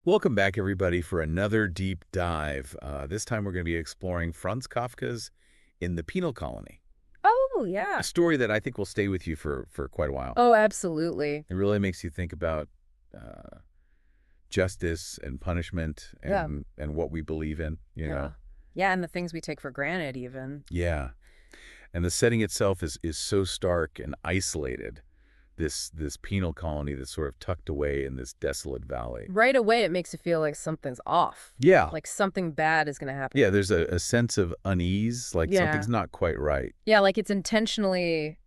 Welcome back, everybody, for another deep dive. This time we're going to be exploring Franz Kafka's In the Penal Colony, Oh, a yeah. story that I think will stay with you for quite a while. Oh, absolutely. It really makes you think about justice and punishment Yeah. and what we believe in, you Yeah. know? Yeah, and the things we take for granted even. Yeah. And the setting itself is so stark and isolated, this penal colony that's sort of tucked away in this desolate valley. Right away, it makes you feel like something's off. Yeah. Like something bad is going to happen. Yeah, there's a sense of unease, like Yeah. something's not quite right. Yeah, like it's intentionally,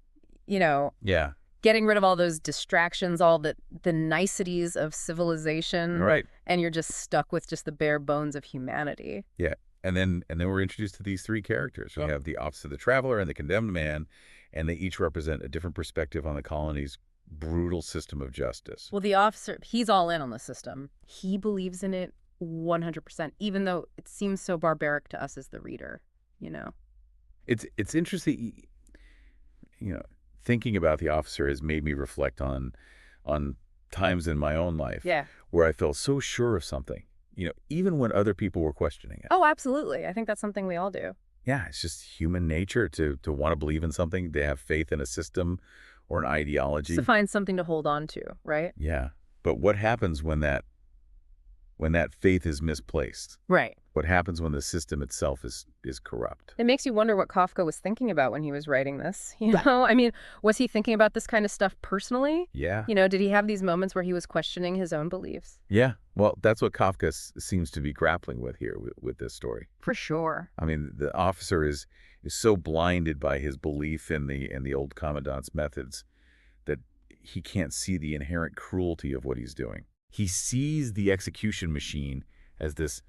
you know, Yeah. getting rid of all those distractions, all the niceties of civilization, Right. and you're just stuck with just the bare bones of humanity. Yeah. And then we're introduced to these three characters. We have the Office of the Traveler and the Condemned Man, and they each represent a different perspective on the colony's brutal system of justice. Well, the officer, he's all in on the system. He believes in it 100%, even though it seems so barbaric to us as the reader, you know? It's interesting, thinking about the officer has made me reflect on times in my own life Yeah. where I felt so sure of something, even when other people were questioning it. Oh, absolutely. I think that's something we all do. Yeah, it's just human nature to want to believe in something, to have faith in a system or an ideology. Just to find something to hold on to, right? Yeah. But what happens when that faith is misplaced? Right. What happens when the system itself is corrupt? It makes you wonder what Kafka was thinking about when he was writing this, you know? I mean, was he thinking about this kind of stuff personally? Yeah. Did he have these moments where he was questioning his own beliefs? Yeah. Well, that's what Kafka seems to be grappling with here with this story. For sure. I mean, the officer is so blinded by his belief in the old commandant's methods that he can't see the inherent cruelty of what he's doing. He sees the execution machine as this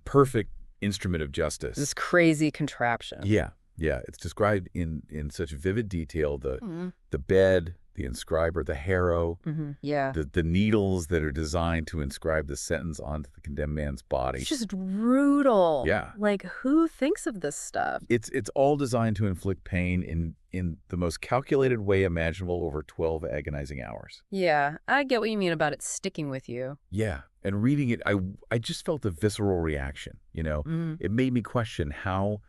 perfect instrument of justice. This crazy contraption. Yeah, yeah. It's described in such vivid detail. The bed, the inscriber, the harrow, Yeah. the needles that are designed to inscribe the sentence onto the condemned man's body. It's just brutal. Yeah. Like, who thinks of this stuff? It's all designed to inflict pain in the most calculated way imaginable over 12 agonizing hours. Yeah, I get what you mean about it sticking with you. Yeah. And reading it, I just felt a visceral reaction, It made me question how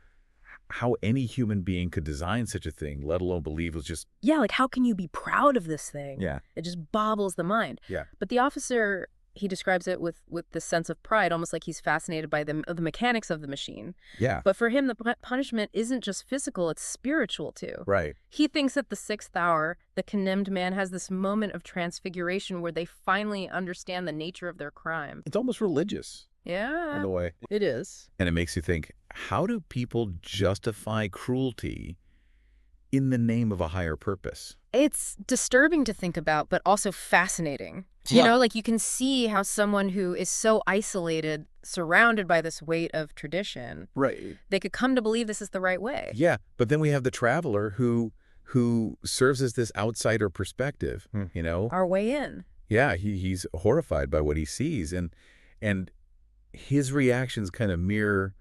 any human being could design such a thing, let alone believe it was just... Yeah, like how can you be proud of this thing? Yeah. It just bobbles the mind. Yeah. But the officer, he describes it with this sense of pride, almost like he's fascinated by the mechanics of the machine. Yeah. But for him, the punishment isn't just physical, it's spiritual too. Right. He thinks at the 6th hour, the condemned man has this moment of transfiguration where they finally understand the nature of their crime. It's almost religious Yeah, in a way. it is. And it makes you think, how do people justify cruelty in the name of a higher purpose? It's disturbing to think about, but also fascinating. Yeah. Like you can see how someone who is so isolated, surrounded by this weight of tradition, Right. they could come to believe this is the right way. Yeah. But then we have the traveler who serves as this outsider perspective, Our way in. Yeah, he's horrified by what he sees, and his reactions kind of mirror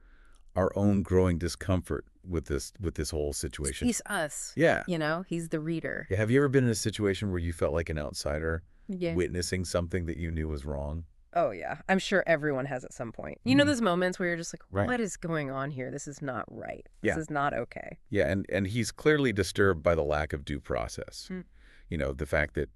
our own growing discomfort with this whole situation. He's us. Yeah. He's the reader. Yeah. Have you ever been in a situation where you felt like an outsider Yeah. witnessing something that you knew was wrong? Oh, yeah. I'm sure everyone has at some point. Those moments where you're just like, Right. what is going on here? This is not right. Yeah. This is not okay. Yeah, and he's clearly disturbed by the lack of due process. The fact that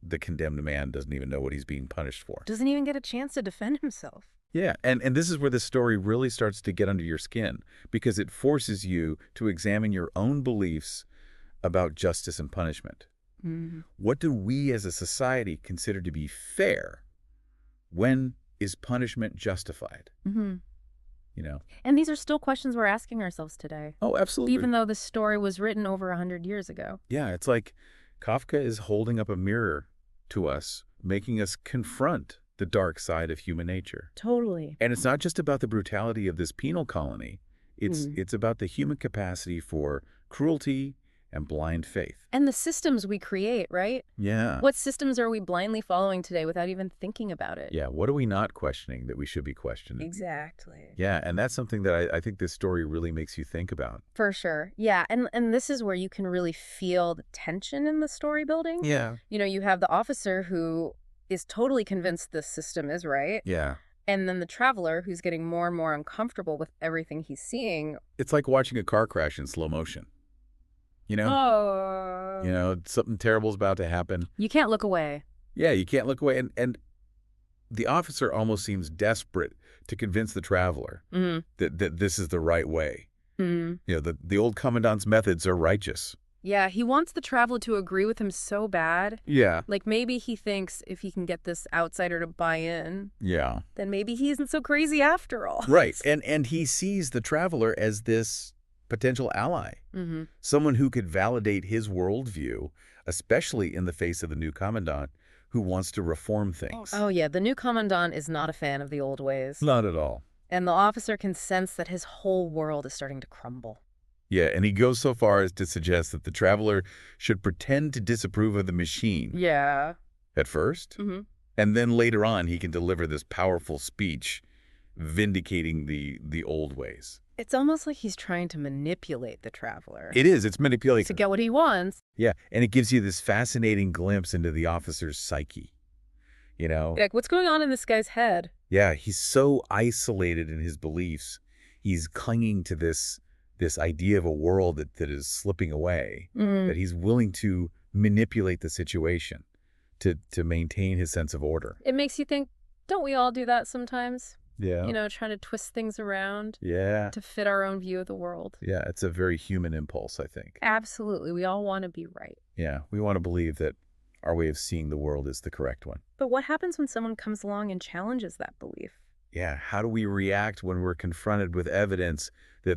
the condemned man doesn't even know what he's being punished for. Doesn't even get a chance to defend himself. Yeah, and this is where the story really starts to get under your skin, because it forces you to examine your own beliefs about justice and punishment. What do we as a society consider to be fair? When is punishment justified? And these are still questions we're asking ourselves today. Oh, absolutely. Even though this story was written over 100 years ago. Yeah, it's like Kafka is holding up a mirror to us, making us confront the dark side of human nature. Totally. And it's not just about the brutality of this penal colony. It's about the human capacity for cruelty and blind faith. And the systems we create, right? Yeah. What systems are we blindly following today without even thinking about it? Yeah, what are we not questioning that we should be questioning? Exactly. Yeah, and that's something that I think this story really makes you think about. For sure. Yeah, and this is where you can really feel the tension in the story building. Yeah. You have the officer who is totally convinced this system is right. Yeah. And then the traveler, who's getting more and more uncomfortable with everything he's seeing. It's like watching a car crash in slow motion. You know? Oh. Something terrible's about to happen. You can't look away. Yeah, you can't look away. And the officer almost seems desperate to convince the traveler that this is the right way. The old commandant's methods are righteous. Yeah, he wants the traveler to agree with him so bad. Yeah. Like maybe he thinks if he can get this outsider to buy in, Yeah. then maybe he isn't so crazy after all. Right. And he sees the traveler as this potential ally, someone who could validate his worldview, especially in the face of the new commandant who wants to reform things. Oh, yeah. The new commandant is not a fan of the old ways. Not at all. And the officer can sense that his whole world is starting to crumble. Yeah, and he goes so far as to suggest that the traveler should pretend to disapprove of the machine. Yeah. At first. And then later on, he can deliver this powerful speech vindicating the old ways. It's almost like he's trying to manipulate the traveler. It is. It's manipulation. To get what he wants. Yeah, and it gives you this fascinating glimpse into the officer's psyche. Like, what's going on in this guy's head? Yeah, he's so isolated in his beliefs. He's clinging to this idea of a world that is slipping away, that he's willing to manipulate the situation to maintain his sense of order. It makes you think, don't we all do that sometimes? Yeah. Trying to twist things around. Yeah. To fit our own view of the world. Yeah, it's a very human impulse, I think. Absolutely. We all want to be right. Yeah, we want to believe that our way of seeing the world is the correct one. But what happens when someone comes along and challenges that belief? Yeah, how do we react when we're confronted with evidence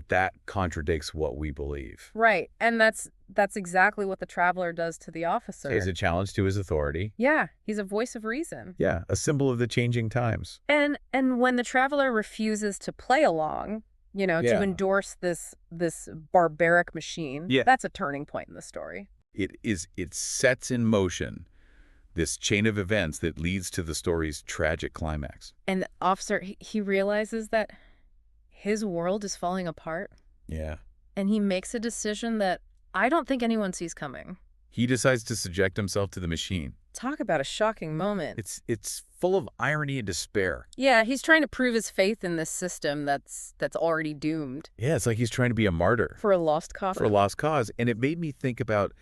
that contradicts what we believe? Right, and that's exactly what the traveler does to the officer. Is a challenge to his authority. Yeah, he's a voice of reason. Yeah, a symbol of the changing times. And when the traveler refuses to play along, to endorse this barbaric machine, that's a turning point in the story. It sets in motion this chain of events that leads to the story's tragic climax. And the officer, he realizes that his world is falling apart. Yeah. And he makes a decision that I don't think anyone sees coming. He decides to subject himself to the machine. Talk about a shocking moment. It's full of irony and despair. Yeah, he's trying to prove his faith in this system that's already doomed. Yeah, it's like he's trying to be a martyr. For a lost cause. For a lost cause. And it made me think about,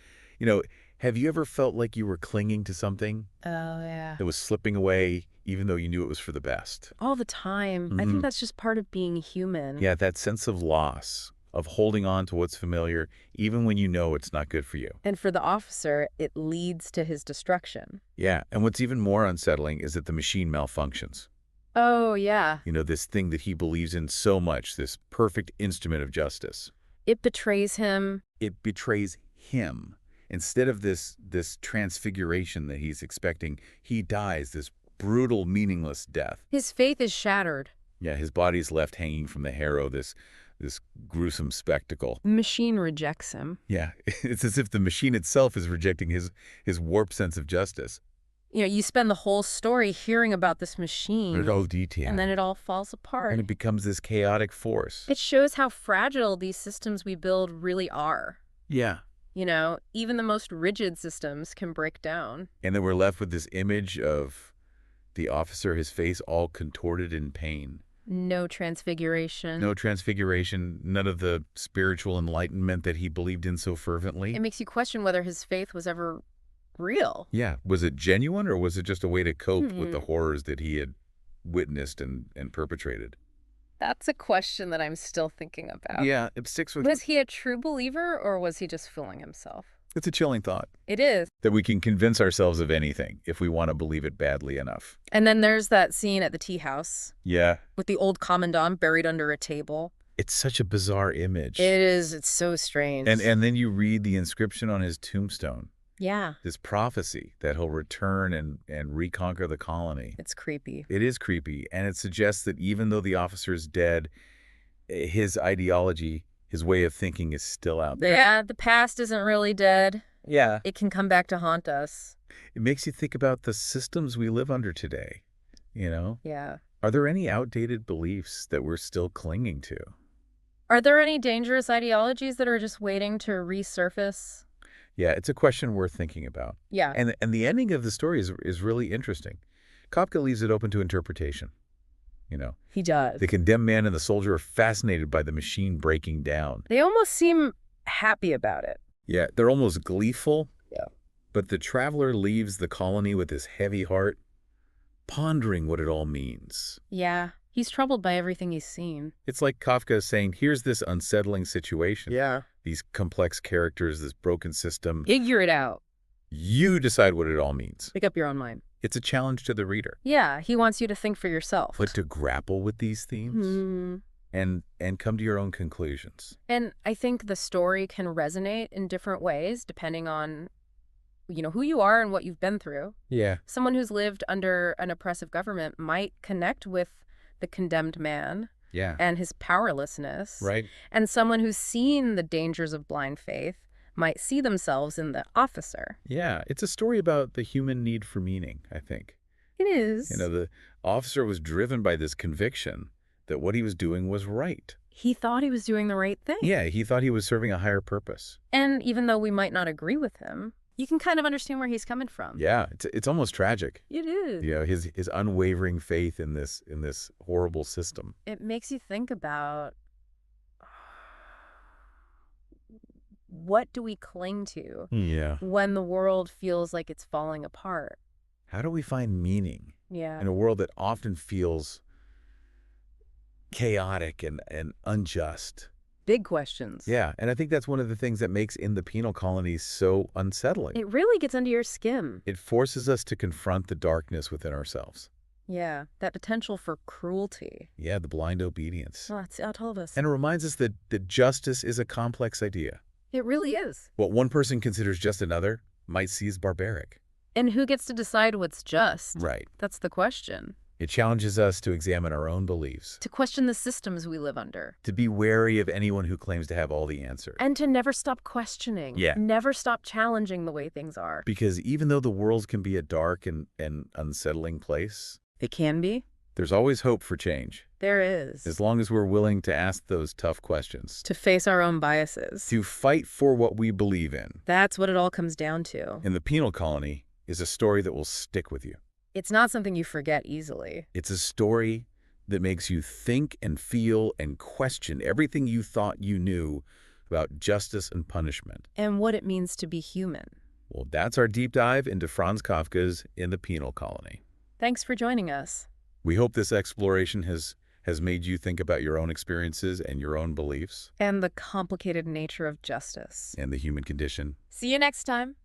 have you ever felt like you were clinging to something? Oh, yeah. That was slipping away even though you knew it was for the best? All the time. I think that's just part of being human. Yeah, that sense of loss, of holding on to what's familiar, even when you know it's not good for you. And for the officer, it leads to his destruction. Yeah, and what's even more unsettling is that the machine malfunctions. Oh, yeah. This thing that he believes in so much, this perfect instrument of justice. It betrays him. It betrays him. Instead of this transfiguration that he's expecting, he dies this brutal, meaningless death. His faith is shattered. Yeah, his body's left hanging from the harrow, this gruesome spectacle. The machine rejects him. Yeah, it's as if the machine itself is rejecting his warped sense of justice. You spend the whole story hearing about this machine. But all detail. And then it all falls apart. And it becomes this chaotic force. It shows how fragile these systems we build really are. Yeah. Even the most rigid systems can break down. And then we're left with this image of the officer, his face all contorted in pain. No transfiguration. No transfiguration. None of the spiritual enlightenment that he believed in so fervently. It makes you question whether his faith was ever real. Yeah. Was it genuine, or was it just a way to cope with the horrors that he had witnessed and perpetrated? That's a question that I'm still thinking about. Yeah, it sticks with... Was he a true believer, or was he just fooling himself? It's a chilling thought. It is. That we can convince ourselves of anything if we want to believe it badly enough. And then there's that scene at the tea house. Yeah. With the old commandant buried under a table. It's such a bizarre image. It is. It's so strange. And then you read the inscription on his tombstone. Yeah. This prophecy that he'll return and reconquer the colony. It's creepy. It is creepy. And it suggests that even though the officer is dead, his ideology, his way of thinking is still out there. Yeah, the past isn't really dead. Yeah. It can come back to haunt us. It makes you think about the systems we live under today, Yeah. Are there any outdated beliefs that we're still clinging to? Are there any dangerous ideologies that are just waiting to resurface? Yeah, it's a question worth thinking about. Yeah. And the ending of the story is really interesting. Kafka leaves it open to interpretation. You know, he does. the condemned man and the soldier are fascinated by the machine breaking down. They almost seem happy about it. Yeah, they're almost gleeful. Yeah. But the traveler leaves the colony with his heavy heart, pondering what it all means. Yeah, he's troubled by everything he's seen. It's like Kafka saying, here's this unsettling situation. Yeah. These complex characters, this broken system. Figure it out. You decide what it all means. Make up your own mind. It's a challenge to the reader. Yeah, he wants you to think for yourself. But to grapple with these themes and come to your own conclusions. And I think the story can resonate in different ways depending on, who you are and what you've been through. Yeah. Someone who's lived under an oppressive government might connect with the condemned man. Yeah. And his powerlessness. Right. And someone who's seen the dangers of blind faith might see themselves in the officer. Yeah, it's a story about the human need for meaning, I think. It is. The officer was driven by this conviction that what he was doing was right. He thought he was doing the right thing. Yeah, he thought he was serving a higher purpose. And even though we might not agree with him, you can kind of understand where he's coming from. Yeah, it's almost tragic. It is. His unwavering faith in this horrible system. It makes you think about, what do we cling to when the world feels like it's falling apart? How do we find meaning in a world that often feels chaotic and unjust? Big questions. Yeah, and I think that's one of the things that makes In the Penal Colony so unsettling. It really gets under your skin. It forces us to confront the darkness within ourselves. Yeah, that potential for cruelty. Yeah, the blind obedience. Well, it's all of us. And it reminds us that justice is a complex idea. It really is. What one person considers just another might see as barbaric. And who gets to decide what's just? Right. That's the question. It challenges us to examine our own beliefs. To question the systems we live under. To be wary of anyone who claims to have all the answers. And to never stop questioning. Yeah. Never stop challenging the way things are. Because even though the world can be a dark and unsettling place, it can be. There's always hope for change. There is. As long as we're willing to ask those tough questions. To face our own biases. To fight for what we believe in. That's what it all comes down to. In the Penal Colony is a story that will stick with you. It's not something you forget easily. It's a story that makes you think and feel and question everything you thought you knew about justice and punishment. And what it means to be human. Well, that's our deep dive into Franz Kafka's In the Penal Colony. Thanks for joining us. We hope this exploration has made you think about your own experiences and your own beliefs. And the complicated nature of justice. And the human condition. See you next time.